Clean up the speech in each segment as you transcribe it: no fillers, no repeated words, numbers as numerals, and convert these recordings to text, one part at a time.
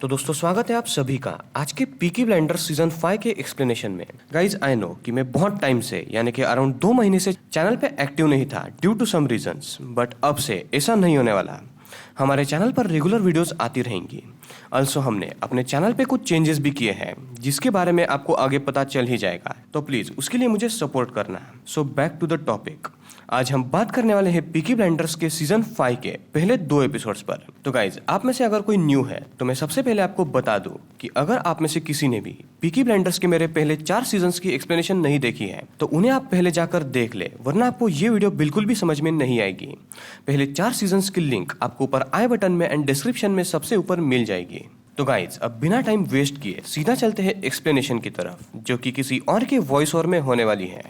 तो दोस्तों स्वागत है आप सभी का आज के पीकी ब्लाइंडर्स सीजन 5 के एक्सप्लेनेशन में। गाइज आई नो कि मैं बहुत टाइम से यानी कि अराउंड 2 महीने से चैनल पे एक्टिव नहीं था due to some reasons, but अब से ऐसा नहीं होने वाला। हमारे चैनल पर रेगुलर वीडियोस आती रहेंगी। ऑल्सो हमने अपने चैनल पे कुछ चेंजेस भी किए हैं जिसके बारे में आपको आगे पता चल ही जाएगा, तो प्लीज उसके लिए मुझे सपोर्ट करना है। So back to the topic. आज हम बात करने वाले हैं पीकी ब्लाइंडर्स के सीजन 5 के पहले 2 एपिसोड्स पर। तो गाइज आप में से अगर कोई न्यू है तो मैं सबसे पहले आपको बता दूं कि अगर आप में से किसी ने भी पीकी ब्लाइंडर्स के मेरे पहले 4 सीजन्स की एक्सप्लेनेशन नहीं देखी है तो उन्हें आप पहले जाकर देख ले, वरना आपको ये वीडियो बिल्कुल भी समझ में नहीं आएगी। पहले 4 सीजन्स की लिंक आपको ऊपर आई बटन में एंड डिस्क्रिप्शन में सबसे ऊपर मिल जाएगी। तो गाइज अब बिना टाइम वेस्ट किए सीधा चलते हैं एक्सप्लेनेशन की तरफ, जो कि किसी और के वॉइस ओवर में होने वाली है।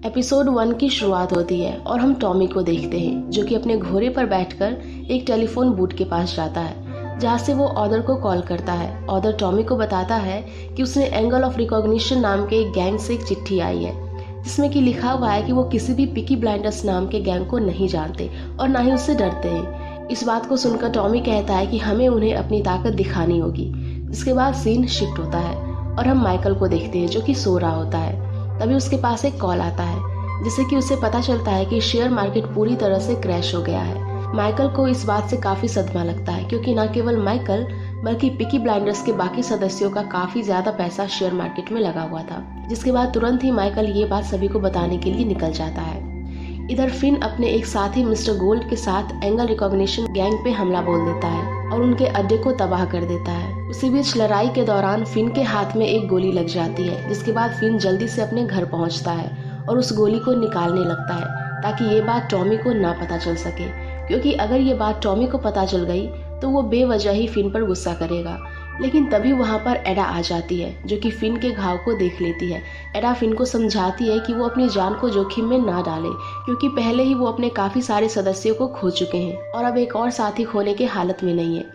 एपिसोड 1 की शुरुआत होती है और हम टॉमी को देखते हैं जो कि अपने घोड़े पर बैठकर एक टेलीफोन बूथ के पास जाता है, जहाँ से वो ऑदर को कॉल करता है। ऑदर टॉमी को बताता है कि उसने एंगल ऑफ रिकॉग्निशन नाम के एक गैंग से एक चिट्ठी आई है जिसमें कि लिखा हुआ है कि वो किसी भी पीकी ब्लाइंडर्स नाम के गैंग को नहीं जानते और ना ही उससे डरते हैं। इस बात को सुनकर टॉमी कहता है कि हमें उन्हें अपनी ताकत दिखानी होगी। जिसके बाद सीन शिफ्ट होता है और हम माइकल को देखते हैं जो कि सो रहा होता है। तभी उसके पास एक कॉल आता है जिससे कि उसे पता चलता है कि शेयर मार्केट पूरी तरह से क्रैश हो गया है। माइकल को इस बात से काफी सदमा लगता है क्योंकि न केवल माइकल बल्कि पीकी ब्लाइंडर्स के बाकी सदस्यों का काफी ज्यादा पैसा शेयर मार्केट में लगा हुआ था। जिसके बाद तुरंत ही माइकल ये बात सभी को बताने के लिए निकल जाता है। इधर फिन अपने एक साथी मिस्टर गोल्ड के साथ एंगल रिकॉग्निशन गैंग पे हमला बोल देता है और उनके अड्डे को तबाह कर देता है। उसी बीच लड़ाई के दौरान फिन के हाथ में एक गोली लग जाती है, जिसके बाद फिन जल्दी से अपने घर पहुंचता है और उस गोली को निकालने लगता है ताकि ये बात टॉमी को ना पता चल सके, क्योंकि अगर ये बात टॉमी को पता चल गई तो वो बेवजह ही फिन पर गुस्सा करेगा। लेकिन तभी वहाँ पर एडा आ जाती है जो कि फिन के घाव को देख लेती है। एडा फिन को समझाती है कि वो अपनी जान को जोखिम में ना डाले, क्योंकि पहले ही वो अपने काफी सारे सदस्यों को खो चुके हैं और अब एक और साथी खोने के हालत में नहीं है।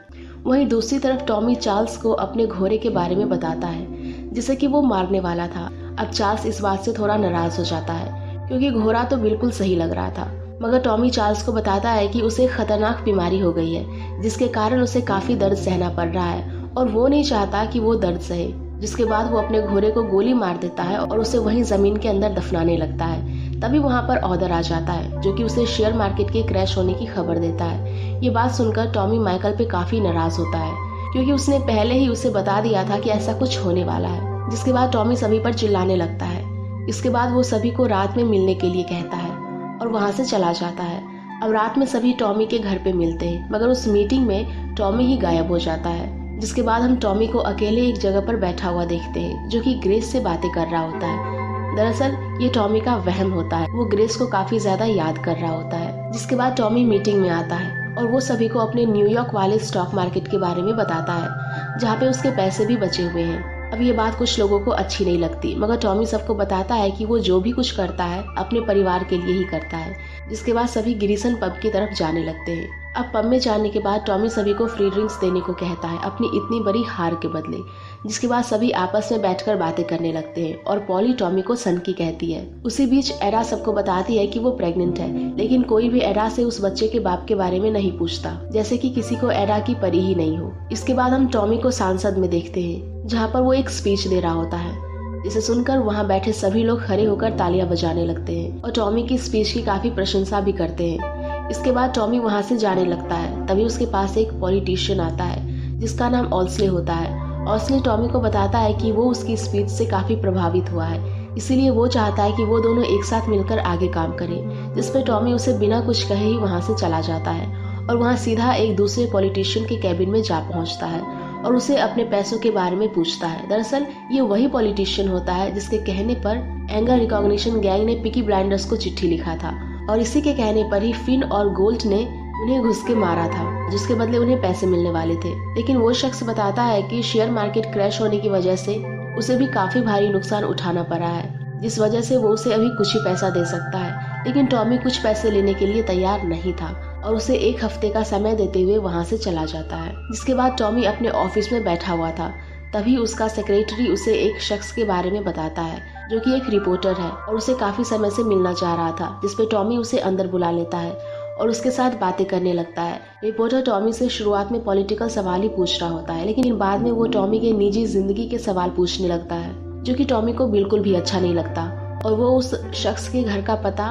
वहीं दूसरी तरफ टॉमी चार्ल्स को अपने घोड़े के बारे में बताता है जिसे कि वो मारने वाला था। अब चार्ल्स इस बात से थोड़ा नाराज हो जाता है क्योंकि घोड़ा तो बिल्कुल सही लग रहा था, मगर टॉमी चार्ल्स को बताता है कि उसे खतरनाक बीमारी हो गई है जिसके कारण उसे काफी दर्द सहना पड़ रहा है और वो नहीं चाहता कि वो दर्द सहे। जिसके बाद वो अपने घोड़े को गोली मार देता है और उसे वहीं जमीन के अंदर दफनाने लगता है। तभी वहाँ पर ऑदर आ जाता है जो कि उसे शेयर मार्केट के क्रैश होने की खबर देता है। ये बात सुनकर टॉमी माइकल पे काफी नाराज होता है क्योंकि उसने पहले ही उसे बता दिया था कि ऐसा कुछ होने वाला है। जिसके बाद टॉमी सभी पर चिल्लाने लगता है। इसके बाद वो सभी को रात में मिलने के लिए कहता है और वहाँ से चला जाता है। अब रात में सभी टॉमी के घर पे मिलते हैं, मगर उस मीटिंग में टॉमी ही गायब हो जाता है। जिसके बाद हम टॉमी को अकेले एक जगह पर बैठा हुआ देखते हैं जो कि ग्रेस से बातें कर रहा होता है। दरअसल ये टॉमी का वहम होता है, वो ग्रेस को काफी ज्यादा याद कर रहा होता है। जिसके बाद टॉमी मीटिंग में आता है और वो सभी को अपने न्यूयॉर्क वाले स्टॉक मार्केट के बारे में बताता है जहाँ पे उसके पैसे भी बचे हुए हैं। अब ये बात कुछ लोगों को अच्छी नहीं लगती, मगर टॉमी सबको बताता है कि वो जो भी कुछ करता है अपने परिवार के लिए ही करता है। जिसके बाद सभी गिरिसन पब की तरफ जाने लगते हैं। अब पब में जाने के बाद टॉमी सभी को फ्री ड्रिंक्स देने को कहता है अपनी इतनी बड़ी हार के बदले। जिसके बाद सभी आपस में बैठकर बातें करने लगते हैं और पॉली टॉमी को सनकी कहती है। उसी बीच एडा सबको बताती है कि वो प्रेग्नेंट है, लेकिन कोई भी एडा से उस बच्चे के बाप के बारे में नहीं पूछता, जैसे कि किसी को एडा की परी ही नहीं हो। इसके बाद हम टॉमी को सांसद में देखते हैं जहाँ पर वो एक स्पीच दे रहा होता है, जिसे सुनकर वहाँ बैठे सभी लोग खड़े होकर तालियां बजाने लगते हैं और टॉमी की स्पीच की काफी प्रशंसा भी करते हैं। इसके बाद टॉमी वहाँ से जाने लगता है। तभी उसके पास एक पॉलिटिशियन आता है जिसका नाम ऑल्सले होता है। ऑल्सले टॉमी को बताता है कि वो उसकी स्पीच से काफी प्रभावित हुआ है, इसीलिए वो चाहता है कि वो दोनों एक साथ मिलकर आगे काम करें। जिसपे टॉमी उसे बिना कुछ कहे ही वहाँ से चला जाता है और वहाँ सीधा एक दूसरे पॉलिटिशियन के कैबिन में जा पहुँचता है और उसे अपने पैसों के बारे में पूछता है। दरअसल ये वही पॉलिटिशियन होता है जिसके कहने पर एंगल रिकॉग्निशन गैंग ने पीकी ब्लाइंडर्स को चिट्ठी लिखा था और इसी के कहने पर ही फिन और गोल्ड ने उन्हें घुस के मारा था, जिसके बदले उन्हें पैसे मिलने वाले थे। लेकिन वो शख्स बताता है कि शेयर मार्केट क्रैश होने की वजह से उसे भी काफी भारी नुकसान उठाना पड़ा है, जिस वजह से वो उसे अभी कुछ ही पैसा दे सकता है। लेकिन टॉमी कुछ पैसे लेने के लिए तैयार नहीं था और उसे 1 हफ्ते का समय देते हुए वहाँ से चला जाता है। जिसके बाद टॉमी अपने ऑफिस में बैठा हुआ था, तभी उसका सेक्रेटरी उसे एक शख्स के बारे में बताता है जो कि एक रिपोर्टर है और उसे काफी समय से मिलना चाह रहा था। जिसपे टॉमी उसे अंदर बुला लेता है और उसके साथ बातें करने लगता है। रिपोर्टर टॉमी से शुरुआत में पॉलिटिकल सवाल ही पूछ रहा होता है, लेकिन बाद में वो टॉमी के निजी जिंदगी के सवाल पूछने लगता है, जो कि टॉमी को बिल्कुल भी अच्छा नहीं लगता। और वो उस शख्स के घर का पता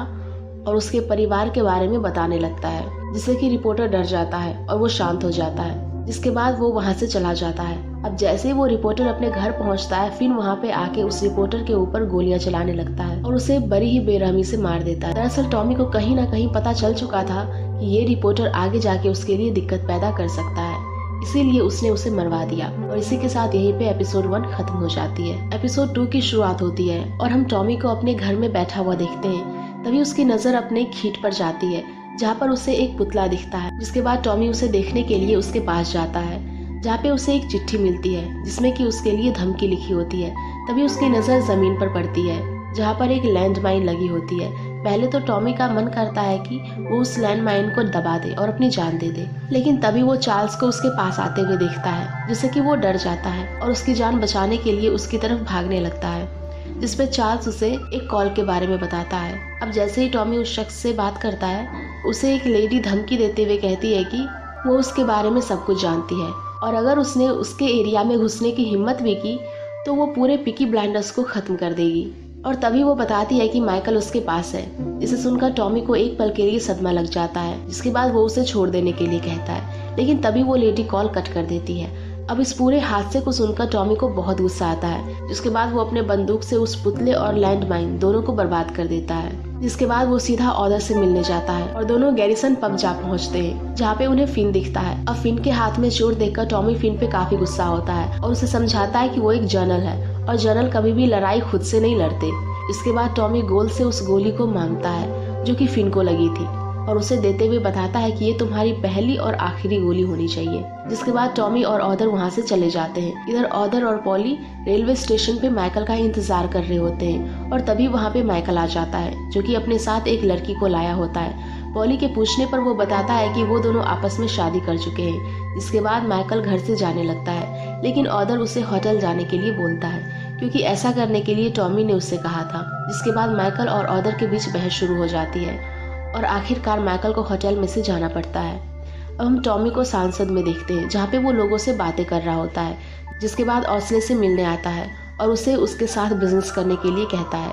और उसके परिवार के बारे में बताने लगता है, जिससे कि रिपोर्टर डर जाता है और वो शांत हो जाता है। जिसके बाद वो वहाँ से चला जाता है। अब जैसे ही वो रिपोर्टर अपने घर पहुँचता है, फिन वहाँ पे आके उस रिपोर्टर के ऊपर गोलियां चलाने लगता है और उसे बड़ी ही बेरहमी से मार देता है। दरअसल टॉमी को कहीं ना कहीं पता चल चुका था कि ये रिपोर्टर आगे जाके उसके लिए दिक्कत पैदा कर सकता है, इसीलिए उसने उसे मरवा दिया। और इसी के साथ यहीं पे एपिसोड 1 खत्म हो जाती है। एपिसोड 2 की शुरुआत होती है और हम टॉमी को अपने घर में बैठा हुआ देखते हैं। तभी उसकी नजर अपने खींट पर जाती है, जहाँ पर उसे एक पुतला दिखता है। जिसके बाद टॉमी उसे देखने के लिए उसके पास जाता है, जहाँ पे उसे एक चिट्ठी मिलती है जिसमें कि उसके लिए धमकी लिखी होती है। तभी उसकी नजर जमीन पर पड़ती है, जहाँ पर एक लैंडमाइन लगी होती है। पहले तो टॉमी का मन करता है कि वो उस लैंडमाइन को दबा दे और अपनी जान दे दे, लेकिन तभी वो चार्ल्स को उसके पास आते हुए देखता है, जिससे कि वो डर जाता है और उसकी जान बचाने के लिए उसकी तरफ भागने लगता है। जिसपे चार्ल्स उसे एक कॉल के बारे में बताता है। अब जैसे ही टॉमी उस शख्स से बात करता है, उसे एक लेडी धमकी देते हुए कहती है कि वो उसके बारे में सब कुछ जानती है और अगर उसने उसके एरिया में घुसने की हिम्मत भी की तो वो पूरे पीकी ब्लाइंडर्स को खत्म कर देगी। और तभी वो बताती है कि माइकल उसके पास है। इसे सुनकर टॉमी को एक पल के लिए सदमा लग जाता है, जिसके बाद वो उसे छोड़ देने के लिए कहता है, लेकिन तभी वो लेडी कॉल कट कर देती है। अब इस पूरे हादसे को सुनकर टॉमी को बहुत गुस्सा आता है, जिसके बाद वो अपने बंदूक से उस पुतले और लैंडमाइन दोनों को बर्बाद कर देता है। जिसके बाद वो सीधा ऑर्डर से मिलने जाता है और दोनों गैरिसन पब जा पहुंचते हैं, जहाँ पे उन्हें फिन दिखता है। अब फिन के हाथ में चोट देखकर टॉमी फिन पे काफी गुस्सा होता है और उसे समझाता है कि वो एक जनरल है और जनरल कभी भी लड़ाई खुद से नहीं लड़ते। इसके बाद टॉमी गोल से उस गोली को मांगता है जो कि फिन को लगी थी और उसे देते हुए बताता है कि ये तुम्हारी पहली और आखिरी गोली होनी चाहिए। जिसके बाद टॉमी और ऑदर वहाँ से चले जाते हैं। इधर ऑदर और पॉली रेलवे स्टेशन पे माइकल का इंतजार कर रहे होते हैं और तभी वहाँ पे माइकल आ जाता है, जो कि अपने साथ एक लड़की को लाया होता है। पॉली के पूछने पर वो बताता है कि वो दोनों आपस में शादी कर चुके हैं। जिसके बाद माइकल घर से जाने लगता है, लेकिन ऑदर उसे होटल जाने के लिए बोलता है, क्योंकि ऐसा करने के लिए टॉमी ने उससे कहा था। जिसके बाद माइकल और ऑदर के बीच बहस शुरू हो जाती है और आखिरकार माइकल को होटल में से जाना पड़ता है। अब हम टॉमी को सांसद में देखते हैं, जहाँ पे वो लोगों से बातें कर रहा होता है। जिसके बाद ओस्ले से मिलने आता है और उसे उसके साथ बिजनेस करने के लिए कहता है,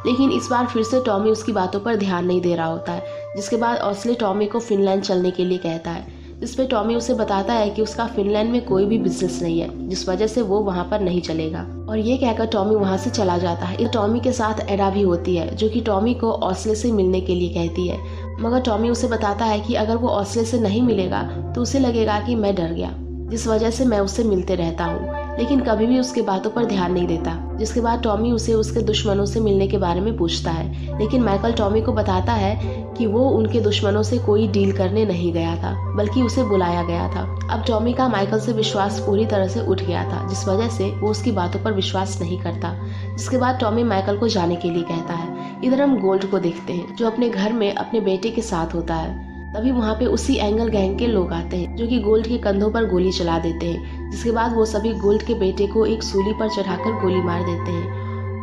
लेकिन इस बार फिर से टॉमी उसकी बातों पर ध्यान नहीं दे रहा होता है। जिसके बाद ओस्ले टॉमी को फिनलैंड चलने के लिए कहता है, जिसपे टॉमी उसे बताता है कि उसका फिनलैंड में कोई भी बिजनेस नहीं है, जिस वजह से वो वहाँ पर नहीं चलेगा। और ये कहकर टॉमी वहाँ से चला जाता है। टॉमी के साथ एडा भी होती है, जो कि टॉमी को ओस्ले से मिलने के लिए कहती है, मगर टॉमी उसे बताता है कि अगर वो ओस्ले से नहीं मिलेगा तो उसे लगेगा कि मैं डर गया, जिस वजह से मैं उससे मिलते रहता हूँ, लेकिन कभी भी उसके बातों पर ध्यान नहीं देता। जिसके बाद टॉमी उसे उसके दुश्मनों से मिलने के बारे में पूछता है, लेकिन माइकल टॉमी को बताता है कि वो उनके दुश्मनों से कोई डील करने नहीं गया था, बल्कि उसे बुलाया गया था। अब टॉमी का माइकल से विश्वास पूरी तरह से उठ गया था, जिस वजह से वो उसकी बातों पर विश्वास नहीं करता। जिसके बाद टॉमी माइकल को जाने के लिए कहता है। इधर हम गोल्ड को देखते हैं, जो अपने घर में अपने बेटे के साथ होता है। तभी वहाँ पे उसी एंगल गैंग के लोग आते हैं, जो कि गोल्ड के कंधों पर गोली चला देते हैं। जिसके बाद वो सभी गोल्ड के बेटे को एक सूली पर चढ़ाकर गोली मार देते हैं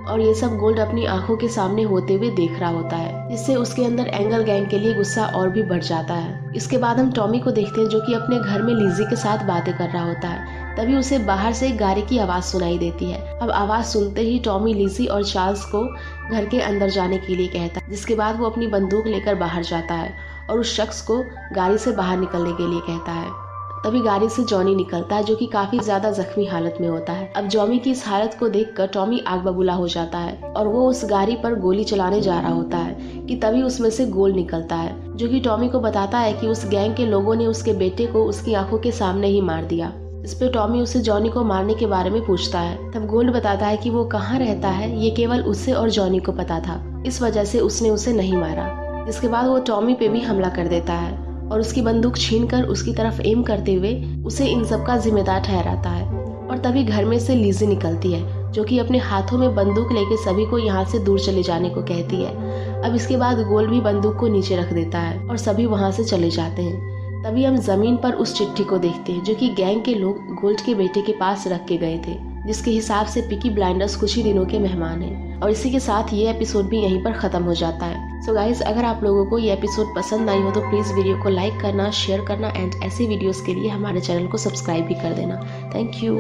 और ये सब गोल्ड अपनी आंखों के सामने होते हुए देख रहा होता है, जिससे उसके अंदर एंगल गैंग के लिए गुस्सा और भी बढ़ जाता है। इसके बाद हम टॉमी को देखते हैं, जो कि अपने घर में लिजी के साथ बातें कर रहा होता है। तभी उसे बाहर से एक गाड़ी की आवाज सुनाई देती है। अब आवाज सुनते ही टॉमी लिजी और चार्ल्स को घर के अंदर जाने के लिए कहता है। जिसके बाद वो अपनी बंदूक लेकर बाहर जाता है और उस शख्स को गाड़ी से बाहर निकलने के लिए कहता है। तभी गाड़ी से जॉनी निकलता है, जो कि काफी ज्यादा जख्मी हालत में होता है। अब जॉनी की इस हालत को देखकर टॉमी आग बबूला हो जाता है और वो उस गाड़ी पर गोली चलाने जा रहा होता है कि तभी उसमें से गोल्ड निकलता है, जो कि टॉमी को बताता है कि उस गैंग के लोगों ने उसके बेटे को उसकी आंखों के सामने ही मार दिया। इस पे टॉमी उसे जॉनी को मारने के बारे में पूछता है। तब गोल्ड बताता है कि वो कहाँ रहता है ये केवल उसे और जॉनी को पता था, इस वजह से उसने उसे नहीं मारा। इसके बाद वो टॉमी पे भी हमला कर देता है और उसकी बंदूक छीनकर उसकी तरफ एम करते हुए उसे इन सब का जिम्मेदार ठहराता है। और तभी घर में से लिजी निकलती है, जो कि अपने हाथों में बंदूक लेके सभी को यहाँ से दूर चले जाने को कहती है। अब इसके बाद गोल्ड भी बंदूक को नीचे रख देता है और सभी वहाँ से चले जाते हैं। तभी हम जमीन पर उस चिट्ठी को देखते हैं, जो कि गैंग के लोग गोल्ड के बेटे के पास रख के गए थे, जिसके हिसाब से पीकी ब्लाइंडर्स कुछ ही दिनों के मेहमान हैं। और इसी के साथ ये एपिसोड भी यहीं पर खत्म हो जाता है। सो गाइज, अगर आप लोगों को ये एपिसोड पसंद आई हो तो प्लीज़ वीडियो को लाइक करना, शेयर करना एंड ऐसे वीडियोस के लिए हमारे चैनल को सब्सक्राइब भी कर देना। Thank you.